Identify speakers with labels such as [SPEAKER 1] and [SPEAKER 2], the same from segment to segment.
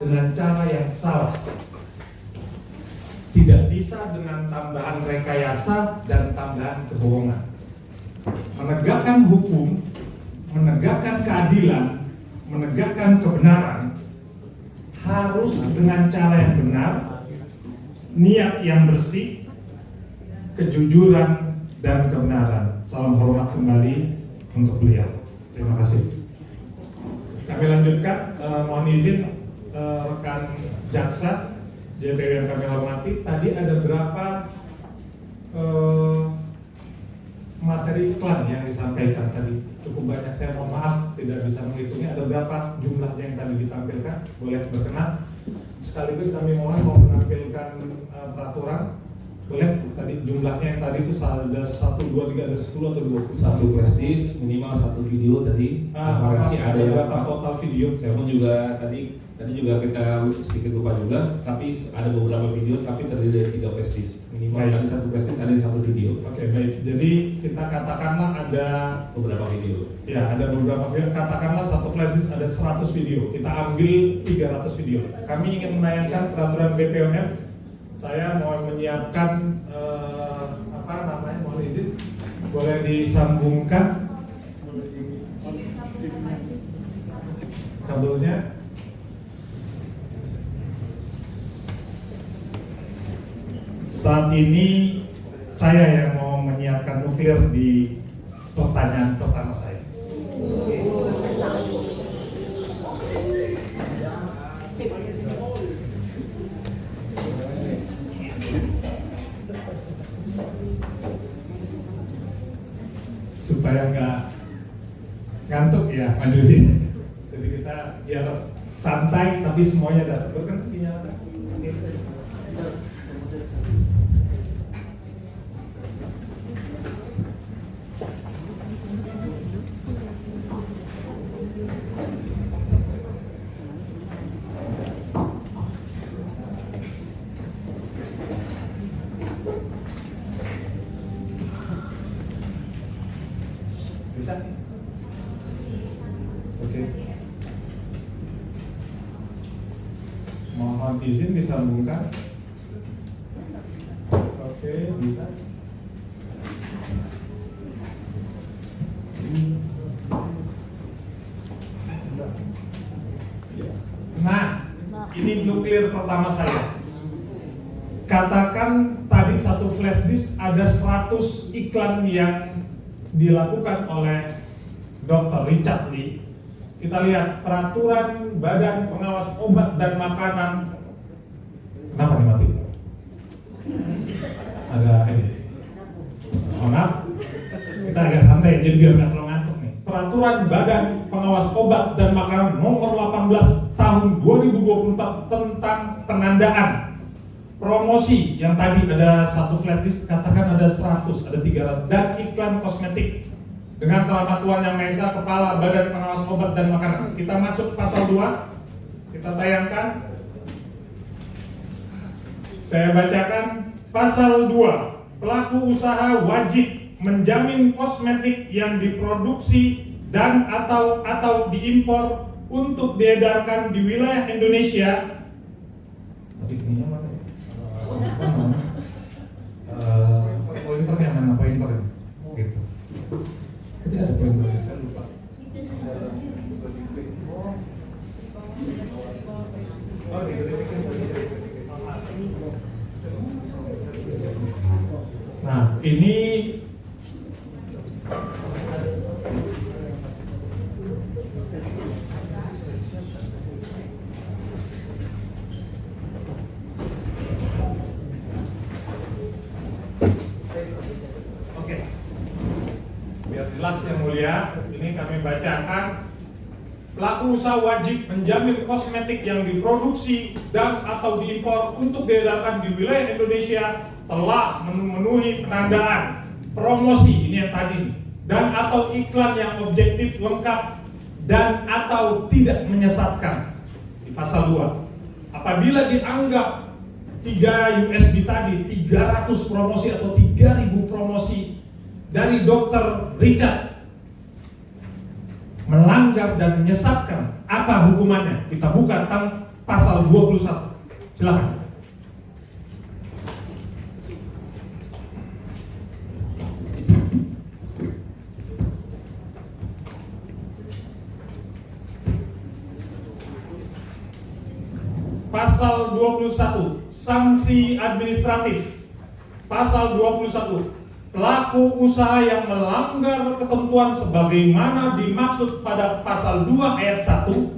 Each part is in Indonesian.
[SPEAKER 1] dengan cara yang salah. Tidak bisa dengan tambahan rekayasa dan tambahan kebohongan. Menegakkan hukum, menegakkan keadilan, menegakkan kebenaran harus dengan cara yang benar, niat yang bersih, kejujuran dan kebenaran. Salam hormat kembali untuk beliau. Terima kasih. Kami lanjutkan, mohon izin rekan jaksa JPW yang kami hormati. Tadi ada berapa materi iklan yang disampaikan tadi? Cukup banyak, saya mohon maaf tidak bisa menghitungnya. Ada berapa jumlahnya yang tadi ditampilkan? Boleh berkenan. Sekaligus kami mau menampilkan peraturan. Boleh, tadi jumlahnya yang tadi itu ada 1, 2, 3, ada 10 atau 20?
[SPEAKER 2] Satu flash disk, minimal 1 video tadi.
[SPEAKER 1] Masih ada berapa total video?
[SPEAKER 2] Saya pun juga tadi juga kita sedikit lupa juga, tapi ada beberapa video tapi terdiri dari 3 flash disk. Minimal tadi 1 flash disk, ada 1 video.
[SPEAKER 1] Oke, baik. Jadi kita katakanlah ada
[SPEAKER 2] Beberapa video.
[SPEAKER 1] ya, ada beberapa video. Katakanlah 1 flash disk ada 100 video. Kita ambil 300 video. Kami ingin menayangkan peraturan BPOM. Saya mau menyiapkan mohon izin, boleh disambungkan kabelnya. Saat ini saya yang mau menyiapkan nuklir di pertanyaan pertama saya. Supaya nggak ngantuk ya majelis. Jadi kita biar santai tapi semuanya dapat. Kan bisa? Oke. Mohon izin disambungkan. Oke, bisa. Nah, ini nuklir pertama saya. Katakan tadi 1 flash disk ada 100 iklan yang dilakukan oleh Dr. Richard Lee. Kita lihat peraturan Badan Pengawas Obat dan Makanan. Kenapa nih mati? Ada ini. Maaf, kita agak santai jadi biar nggak terlalu ngantuk nih. Peraturan Badan Pengawas Obat dan Makanan nomor 18 tahun 2024 tentang penandaan promosi yang tadi ada 1 flash disk, katakan ada 100, ada 300, dan iklan kosmetik dengan Terhormat Tuan Yang Maha Esa Kepala Badan Pengawas Obat dan Makanan. Kita masuk pasal 2, kita tayangkan. Saya bacakan pasal 2. Pelaku usaha wajib menjamin kosmetik yang diproduksi dan atau diimpor untuk diedarkan di wilayah Indonesia. Tadi ininya mana? Pointernya mana? Pointernya gitu. Jadi ada pointernya, saya lupa. Oh, gitu. Nah, ini biar jelas yang mulia, ini kami bacakan. Pelaku usaha wajib menjamin kosmetik yang diproduksi dan atau diimpor untuk diedarkan di wilayah Indonesia telah memenuhi penandaan, promosi, ini yang tadi, dan atau iklan yang objektif, lengkap, dan atau tidak menyesatkan. Di pasal 2, apabila dianggap 3 USB tadi, 300 promosi atau 3.000 promosi dari Dr. Richard melanggar dan menyesatkan, apa hukumannya? Kita buka pasal 21. Silakan. Pasal 21, sanksi administratif. Pasal 21, pelaku usaha yang melanggar ketentuan sebagaimana dimaksud pada pasal 2 ayat 1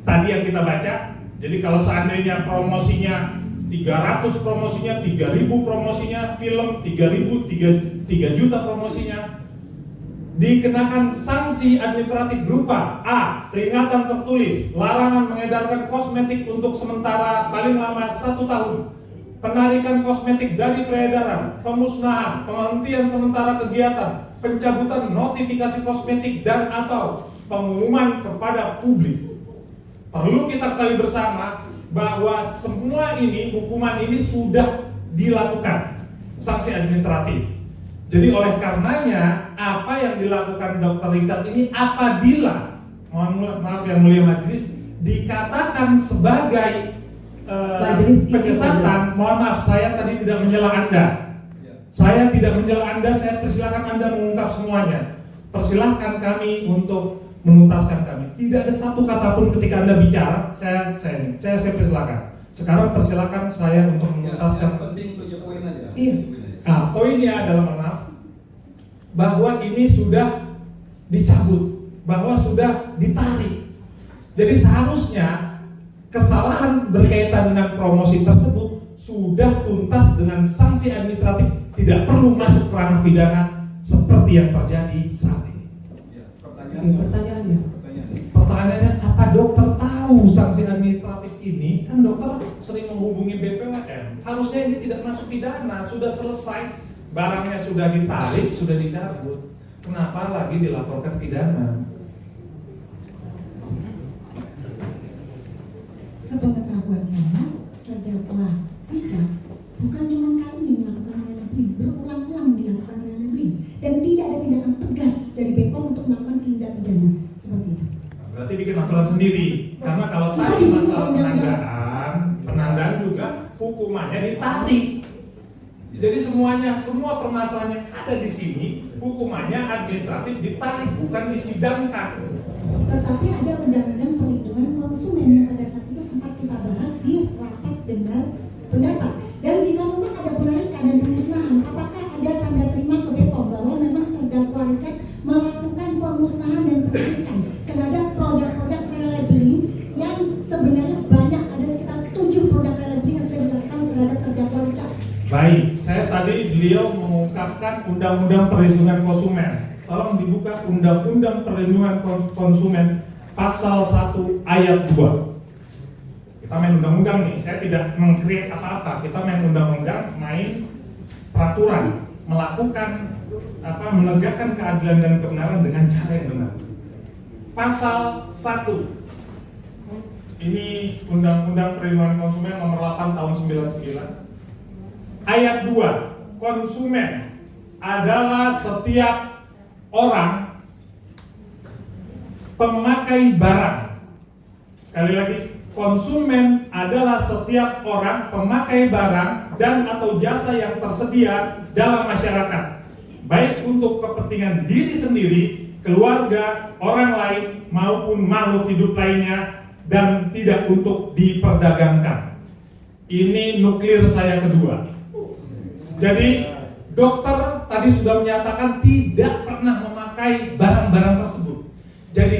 [SPEAKER 1] tadi yang kita baca. Jadi kalau seandainya promosinya 300 promosinya, 3.000 promosinya, film 3.000, 3 juta promosinya, dikenakan sanksi administratif berupa A. Peringatan tertulis, larangan mengedarkan kosmetik untuk sementara paling lama 1 tahun, penarikan kosmetik dari peredaran, pemusnahan, penghentian sementara kegiatan, pencabutan notifikasi kosmetik dan atau pengumuman kepada publik. Perlu kita ketahui bersama bahwa semua ini, hukuman ini sudah dilakukan sanksi administratif. Jadi oleh karenanya apa yang dilakukan Dr. Richard ini apabila, maaf yang mulia majelis, dikatakan sebagai penyesatan, mohon maaf saya tadi tidak menyela Anda. Saya tidak menyela Anda, saya persilahkan Anda mengungkap semuanya. Persilahkan kami untuk menuntaskan kami. Tidak ada satu kata pun ketika Anda bicara, saya persilahkan. Sekarang persilahkan saya untuk menuntaskan.
[SPEAKER 3] Yang penting punya poin aja.
[SPEAKER 1] Iya. Nah, poinnya adalah maaf bahwa ini sudah dicabut, bahwa sudah ditarik. Jadi seharusnya kesalahan berkaitan dengan promosi tersebut sudah tuntas dengan sanksi administratif, tidak perlu masuk ke ranah pidana seperti yang terjadi saat ini.
[SPEAKER 3] Ya,
[SPEAKER 1] Pertanyaannya, apa dokter tahu sanksi administratif ini? Kan dokter sering menghubungi BPOM. Harusnya ini tidak masuk pidana, sudah selesai, barangnya sudah ditarik, sudah dicabut. Kenapa lagi dilaporkan pidana?
[SPEAKER 4] Sepengetahuan saya, terdakwa Richard bukan cuma kali ini melakukan labeling, berulang-ulang dilakukan labeling, dan tidak ada tindakan tegas dari BPOM untuk melakukan tindak pidana seperti itu.
[SPEAKER 1] Berarti bikin aturan sendiri. Karena kalau tadi masalah penandaan juga hukumannya ditarik. Jadi semua permasalahan yang ada di sini hukumannya administratif ditarik, bukan disidangkan.
[SPEAKER 4] Tetapi ada undang-undang perlindungan konsumen yang pada saat itu sempat kita bahas di rapat dengar pendapat. Dan jika memang ada penarikan dan pemusnahan, apakah ada tanda terima ke BPOM bahwa memang terdakwa Richard melakukan pemusnahan dan penarikan terhadap produk-produk relabeling yang sebenarnya banyak, ada sekitar 7 produk relabeling yang sudah dilakukan terhadap terdakwa Richard.
[SPEAKER 1] Baik, saya tadi beliau mengungkapkan Undang-Undang Perlindungan Konsumen. Tolong dibuka Undang-Undang Perlindungan Konsumen pasal 1 ayat 2. Kita main undang-undang nih, saya tidak meng-create apa-apa. Kita main undang-undang, main peraturan, melakukan menegakkan keadilan dan kebenaran dengan cara yang benar. Pasal 1. Ini Undang-Undang Perlindungan Konsumen nomor 8 tahun 99. Ayat 2, konsumen adalah setiap orang pemakai barang. Sekali lagi, konsumen adalah setiap orang pemakai barang dan atau jasa yang tersedia dalam masyarakat, baik untuk kepentingan diri sendiri, keluarga, orang lain, maupun makhluk hidup lainnya, dan tidak untuk diperdagangkan. Ini nuklir saya kedua. Jadi dokter tadi sudah menyatakan tidak pernah memakai barang-barang tersebut. Jadi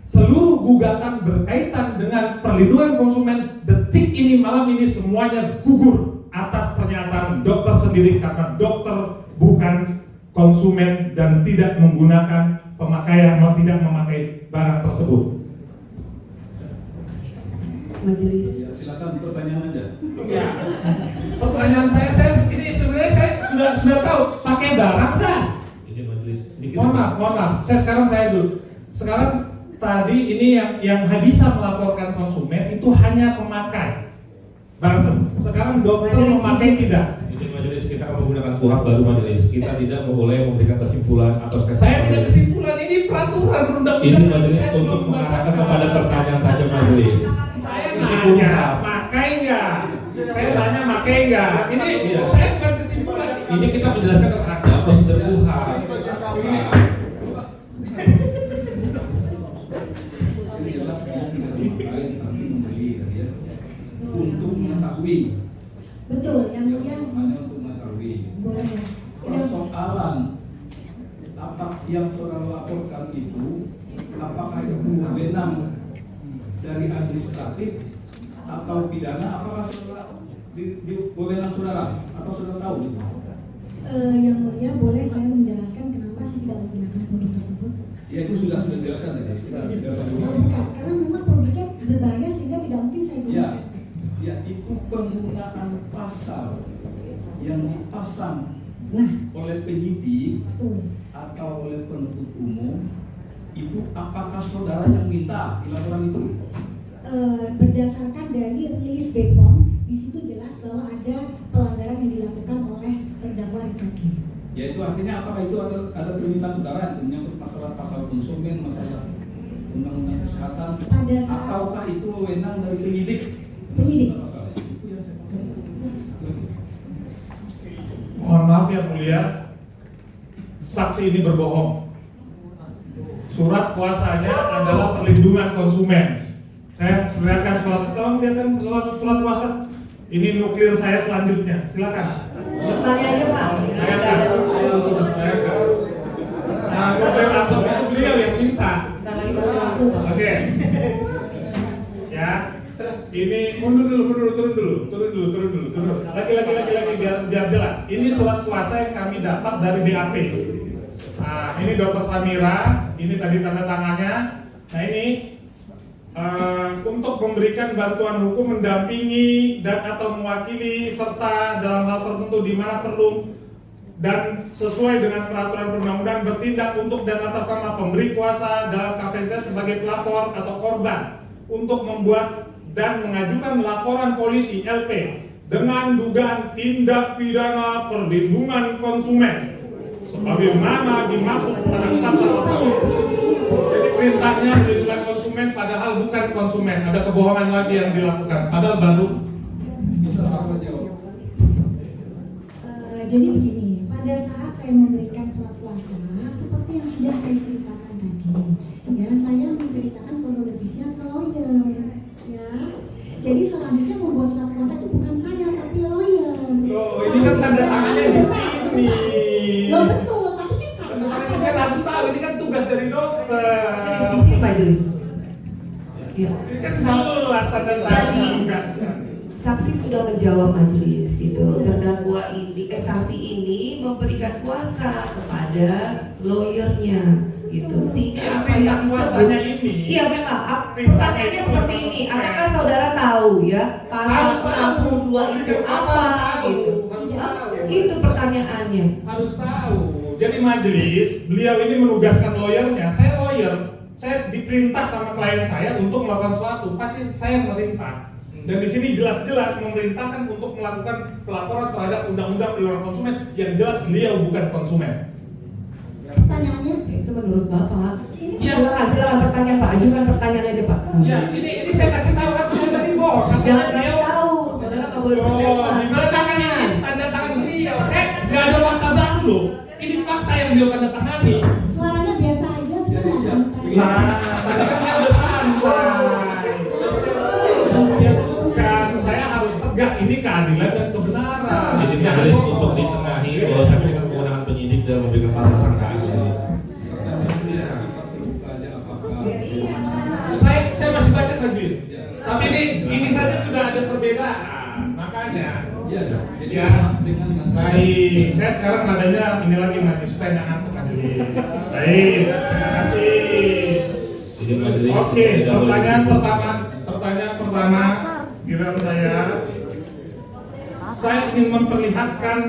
[SPEAKER 1] seluruh gugatan berkaitan dengan perlindungan konsumen detik ini, malam ini, semuanya gugur atas pernyataan dokter sendiri, karena dokter bukan konsumen dan tidak menggunakan pemakaian atau tidak memakai barang tersebut.
[SPEAKER 4] Majelis.
[SPEAKER 3] Ya, silakan pertanyaan Anda.
[SPEAKER 1] Ya, pertanyaan saya ini sebenarnya saya sudah tahu pakai barang kan?
[SPEAKER 2] Izin majelis.
[SPEAKER 1] Mohon maaf. Saya dulu. Sekarang tadi ini yang bisa melaporkan konsumen itu hanya pemakai barang tersebut. Sekarang dokter memakai tidak.
[SPEAKER 2] Izin majelis, kita akan menggunakan kuhap baru majelis. Kita tidak boleh memberikan kesimpulan atau
[SPEAKER 1] Saya tidak kesimpulan, ini peraturan undang-undang.
[SPEAKER 2] Izin majelis untuk mengarahkan kepada pertanyaan saja majelis.
[SPEAKER 1] Saya tanya, pakai nggak? Saya tanya pakai nggak? Ini
[SPEAKER 2] Iya.
[SPEAKER 1] saya bukan kesimpulan.
[SPEAKER 2] Ini kita menjelaskan ada prosedur KUHA.
[SPEAKER 3] Untuk mengetahui,
[SPEAKER 4] Betul, yang mulia.
[SPEAKER 3] hanya untuk mengetahui.
[SPEAKER 4] Boleh ya.
[SPEAKER 3] Persoalan apa yang saudara laporkan itu, apakah itu wewenang dari administratif atau pidana? Apakah saudara di wewenang saudara atau saudara tahu?
[SPEAKER 4] Yang mulia, boleh saya menjelaskan kenapa saya tidak menggunakan produk tersebut?
[SPEAKER 3] Ya itu sudah dijelaskan tadi.
[SPEAKER 4] Bukan, karena memang produknya berbahaya sehingga tidak mungkin saya
[SPEAKER 3] Ya,
[SPEAKER 4] gunakan.
[SPEAKER 3] ya itu penggunaan pasal yang dipasang
[SPEAKER 4] Nah,
[SPEAKER 3] oleh penyidik
[SPEAKER 4] betul.
[SPEAKER 3] atau oleh penuntut umum itu apakah saudara yang minta di laporan itu?
[SPEAKER 4] Berdasarkan dari rilis BPOM, di situ jelas bahwa ada pelanggaran yang dilakukan oleh terdakwa Richard Lee.
[SPEAKER 3] Ya itu artinya apakah itu ada permintaan saudara yang menyangkut masalah pasal konsumen, masalah undang-undang kesehatan,
[SPEAKER 4] Pada saat
[SPEAKER 3] ataukah itu wewenang dari penyidik?
[SPEAKER 4] penyidik.
[SPEAKER 3] Masalahnya itu yang saya
[SPEAKER 1] Mohon maaf yang mulia, saksi ini berbohong. Surat kuasanya adalah perlindungan konsumen. Saya perlihatkan surat, tolong lihatkan surat kuasa. Ini nuklir saya selanjutnya, silakan.
[SPEAKER 5] Tanya aja Pak.
[SPEAKER 1] Saya enggak. Nah, nuklir amplop itu beliau yang minta.
[SPEAKER 5] Ntar lagi baru aku.
[SPEAKER 1] Oke. Ya. Ini mundur dulu, turun dulu. Lagi biar jelas. Ini surat kuasa yang kami dapat dari BAP. Nah, ini Dr. Samira, ini tadi tanda tangannya. Nah, ini untuk memberikan bantuan hukum, mendampingi dan atau mewakili serta dalam hal tertentu di mana perlu dan sesuai dengan peraturan perundang-undangan bertindak untuk dan atas nama pemberi kuasa dalam kapasitas sebagai pelapor atau korban untuk membuat dan mengajukan laporan polisi LP dengan dugaan tindak pidana perlindungan konsumen sebagaimana dimaksud pada pasal. Jadi perintahnya perlindungan konsumen padahal bukan konsumen, ada kebohongan lagi yang dilakukan padahal baru.
[SPEAKER 3] bisa sama jawab.
[SPEAKER 4] Jadi begini, pada saat saya memberikan surat kuasa, seperti yang sudah saya ceritakan tadi, ya saya menceritakan kronologisnya ke lawyer, ya. Jadi selanjutnya membuat surat kuasa itu bukan saya tapi lawyer.
[SPEAKER 1] Loh, ini kan tanda tangannya di sini.
[SPEAKER 4] Loh betul, tapi kan saya.
[SPEAKER 1] Tanda tangan ini kan harus tahu, ini kan tugas dari dokter.
[SPEAKER 5] Jadi izin majelis. Ya.
[SPEAKER 1] Ini kan jelas tanda tangan tugasnya.
[SPEAKER 5] Saksi sudah menjawab majelis gitu. Terdakwa ini, saksi ini memberikan kuasa kepada lawyernya gitu. Sehingga apa yang
[SPEAKER 1] kuasanya
[SPEAKER 5] disebut,
[SPEAKER 1] ini.
[SPEAKER 5] iya memang. Pertanyaannya seperti ini. Apakah saudara tahu ya pasal 62 itu apa gitu? Ya, itu pertanyaannya.
[SPEAKER 1] Harus tahu. Jadi majelis, beliau ini menugaskan lawyernya. Saya lawyer, saya diperintah sama klien saya untuk melakukan sesuatu. Pasti saya merintah. Dan di sini jelas-jelas memerintahkan untuk melakukan pelaporan terhadap undang-undang perlindungan konsumen yang jelas beliau bukan konsumen.
[SPEAKER 4] Pertanyaannya,
[SPEAKER 5] Itu menurut Bapak.
[SPEAKER 1] Ya.
[SPEAKER 5] Silakan pertanyaan Pak. Ajukan pertanyaan aja Pak.
[SPEAKER 1] Ya, ini saya kasih tahu kan saya tadi bohong.
[SPEAKER 5] Jangan kasih tahu. Saudara nggak boleh
[SPEAKER 1] Loh,
[SPEAKER 5] berstatement.
[SPEAKER 1] gimana tangan ini? Tanda tangan beliau. Saya nggak ada fakta baru loh. Ini fakta yang beliau tanda tangani.
[SPEAKER 4] suaranya biasa aja, bisa nggak santai?
[SPEAKER 1] Nah, tadi kan saya udah santai. Ya bukan, saya harus tegas ini keadilan dan kebenaran.
[SPEAKER 2] Di sini majelis untuk ditengahi bahwa saya berikan kewenangan penyidik dalam memberikan pasal sangkaan.
[SPEAKER 3] Sifat terbuka aja apakah
[SPEAKER 1] Saya masih banyak majelis. Tapi ini saja sudah ada perbedaan. Makanya.
[SPEAKER 3] iya dong. Jadi
[SPEAKER 1] Ya.
[SPEAKER 3] dengan
[SPEAKER 1] Baik, saya sekarang nadanya ini lagi majelis supaya nggak ngantuk majelis. Baik, terima kasih.
[SPEAKER 2] Izin majelis.
[SPEAKER 1] Oke,
[SPEAKER 2] tidak boleh
[SPEAKER 1] pertanyaan
[SPEAKER 2] disebut.
[SPEAKER 1] pertama, giliran saya ingin memperlihatkan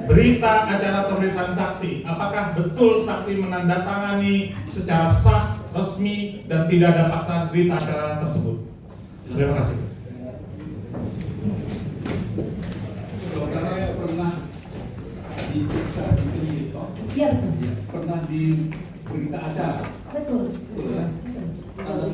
[SPEAKER 1] berita acara pemeriksaan saksi. Apakah betul saksi menandatangani secara sah, resmi, dan tidak ada paksaan berita acara tersebut? Terima kasih.
[SPEAKER 3] saudara pernah diperiksa di penyidik toh?
[SPEAKER 4] Iya betul,
[SPEAKER 3] Pernah di berita acara,
[SPEAKER 4] betul.
[SPEAKER 3] betul ya?
[SPEAKER 4] Betul.
[SPEAKER 3] Tanda